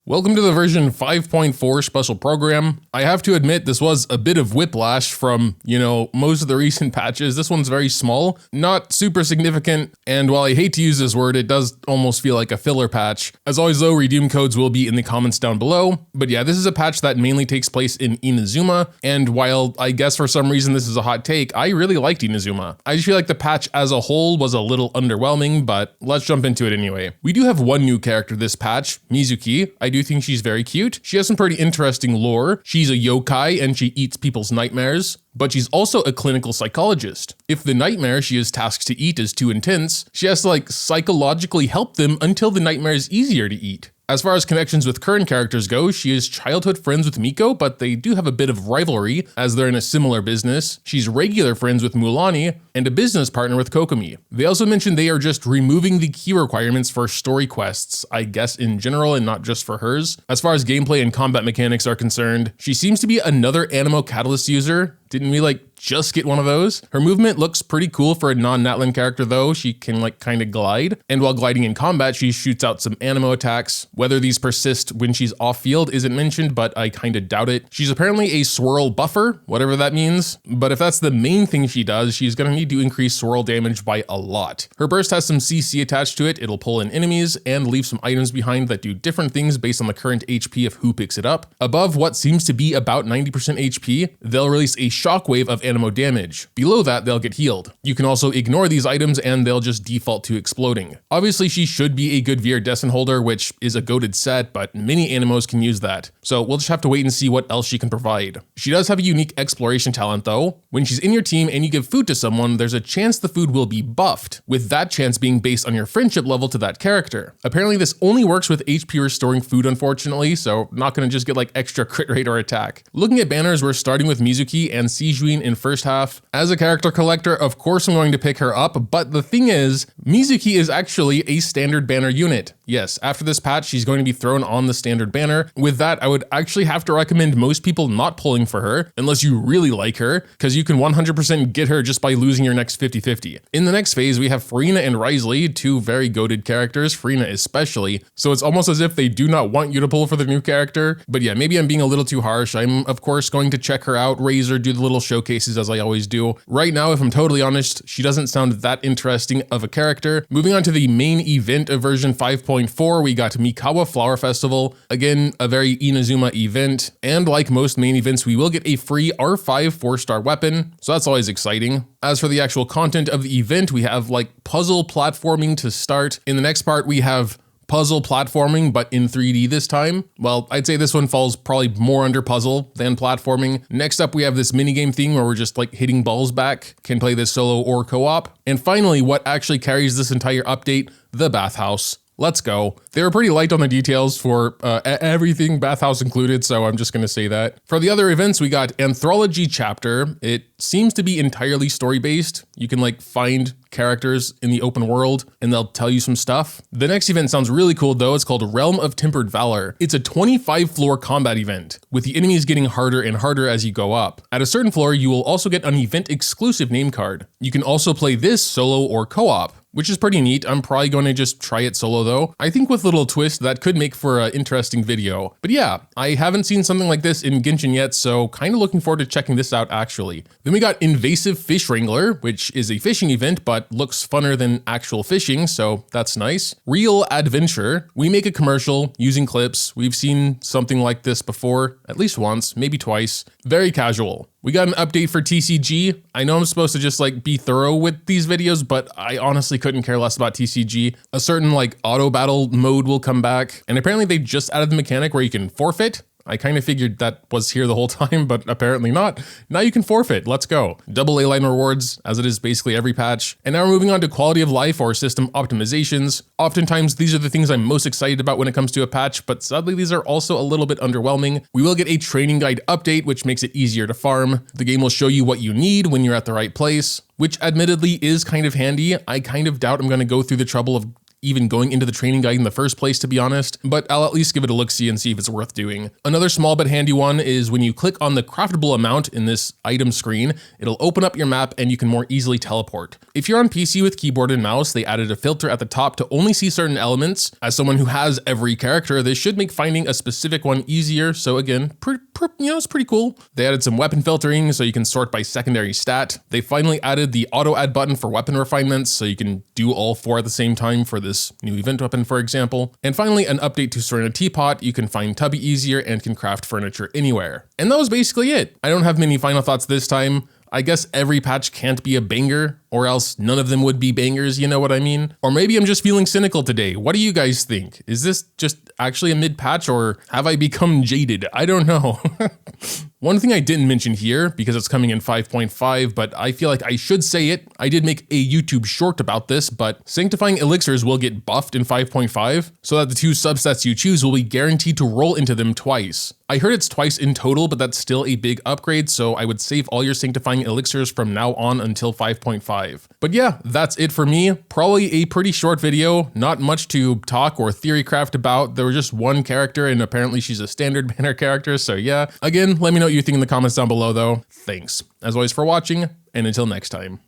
Welcome to the version 5.4 special program. I have to admit this was a bit of whiplash from, most of the recent patches. This one's very small, not super significant, and while I hate to use this word, it does almost feel like a filler patch. As always though, redeem codes will be in the comments down below, but yeah, this is a patch that mainly takes place in Inazuma, and while I guess for some reason this is a hot take, I really liked Inazuma. I just feel like the patch as a whole was a little underwhelming, but let's jump into it anyway. We do have one new character this patch, Mizuki. I do think she's very cute. She has some pretty interesting lore. She's a yokai and she eats people's nightmares, but she's also a clinical psychologist. If the nightmare she is tasked to eat is too intense, she has to psychologically help them until the nightmare is easier to eat. As far as connections with current characters go, she is childhood friends with Miko, but they do have a bit of rivalry as they're in a similar business. She's regular friends with Mulani and a business partner with Kokomi. They also mentioned they are just removing the key requirements for story quests, I guess in general and not just for hers. As far as gameplay and combat mechanics are concerned, she seems to be another Animo Catalyst user. Didn't we just get one of those? Her movement looks pretty cool for a non-Natlan character though. She can kind of glide, and while gliding in combat, she shoots out some Animo attacks. Whether these persist when she's off field isn't mentioned, but I kind of doubt it. She's apparently a swirl buffer, whatever that means, but if that's the main thing she does, she's gonna need to increase swirl damage by a lot. Her burst has some CC attached to it. It'll pull in enemies and leave some items behind that do different things based on the current HP of who picks it up. Above what seems to be about 90% HP, they'll release a shockwave of Animo damage. Below that, they'll get healed. You can also ignore these items and they'll just default to exploding. Obviously, she should be a good VR Descent holder, which is a goated set, but many Animos can use that. So we'll just have to wait and see what else she can provide. She does have a unique exploration talent though. When she's in your team and you give food to someone, there's a chance the food will be buffed, with that chance being based on your friendship level to that character. Apparently this only works with HP restoring food unfortunately, so not gonna just get extra crit rate or attack. Looking at banners, we're starting with Mizuki and Sijuin in first half. As a character collector, of course I'm going to pick her up, but the thing is, Mizuki is actually a standard banner unit. Yes, after this patch, she's going to be thrown on the standard banner. With that, I would actually have to recommend most people not pulling for her, unless you really like her, because you can 100% get her just by losing your next 50-50. In the next phase, we have Farina and Risley, two very goated characters, Farina especially, so it's almost as if they do not want you to pull for the new character. But yeah, maybe I'm being a little too harsh. I'm, of course, going to check her out, raise her, do the little showcases as I always do. Right now, if I'm totally honest, she doesn't sound that interesting of a character. Moving on to the main event of version 5.4, we got Mikawa Flower Festival. Again, a very Inazuma event, and like most main events, we will get a free R5 4-star weapon, so that's always exciting. As for the actual content of the event, we have puzzle platforming to start. In the next part, we have puzzle platforming, but in 3D this time. Well, I'd say this one falls probably more under puzzle than platforming. Next up, we have this minigame thing where we're just hitting balls back. Can play this solo or co-op. And finally, what actually carries this entire update, the bathhouse. Let's go. They were pretty light on the details for everything, bathhouse included, so I'm just gonna say that. For the other events, we got Anthology Chapter. It seems to be entirely story-based. You can find characters in the open world and they'll tell you some stuff. The next event sounds really cool though. It's called Realm of Tempered Valor. It's a 25-floor combat event, with the enemies getting harder and harder as you go up. At a certain floor, you will also get an event-exclusive name card. You can also play this solo or co-op, which is pretty neat. I'm probably going to just try it solo though. I think with a little twist that could make for an interesting video. But yeah, I haven't seen something like this in Genshin yet, so kind of looking forward to checking this out actually. Then we got Invasive Fish Wrangler, which is a fishing event, but looks funner than actual fishing, so that's nice. Real Adventure. We make a commercial using clips. We've seen something like this before, at least once, maybe twice. Very casual. We got an update for TCG. I know I'm supposed to just be thorough with these videos, but I honestly couldn't care less about TCG. A certain auto battle mode will come back, and apparently they just added the mechanic where you can forfeit. I kind of figured that was here the whole time, but apparently not. Now you can forfeit, let's go. Double A-line rewards, as it is basically every patch. And now we're moving on to quality of life or system optimizations. Oftentimes, these are the things I'm most excited about when it comes to a patch, but sadly, these are also a little bit underwhelming. We will get a training guide update, which makes it easier to farm. The game will show you what you need when you're at the right place, which admittedly is kind of handy. I kind of doubt I'm going to go through the trouble of even going into the training guide in the first place, to be honest, but I'll at least give it a look-see and see if it's worth doing. Another small but handy one is when you click on the craftable amount in this item screen, it'll open up your map and you can more easily teleport. If you're on PC with keyboard and mouse, they added a filter at the top to only see certain elements. As someone who has every character, this should make finding a specific one easier, so again, it's pretty cool. They added some weapon filtering so you can sort by secondary stat. They finally added the auto add button for weapon refinements so you can do all 4 at the same time for this new event weapon, for example. And finally, an update to Serena Teapot. You can find Tubby easier and can craft furniture anywhere. And that was basically it. I don't have many final thoughts this time. I guess every patch can't be a banger, or else none of them would be bangers, you know what I mean? Or maybe I'm just feeling cynical today. What do you guys think? Is this just actually a mid-patch, or have I become jaded? I don't know. One thing I didn't mention here, because it's coming in 5.5, but I feel like I should say it. I did make a YouTube short about this, but sanctifying elixirs will get buffed in 5.5, so that the 2 subsets you choose will be guaranteed to roll into them twice. I heard it's twice in total, but that's still a big upgrade, so I would save all your sanctifying elixirs from now on until 5.5. But yeah, that's it for me. Probably a pretty short video, not much to talk or theory craft about. There was just one character, and apparently she's a standard banner character, so yeah. Again, let me know what you think in the comments down below though. Thanks, as always, for watching, and until next time.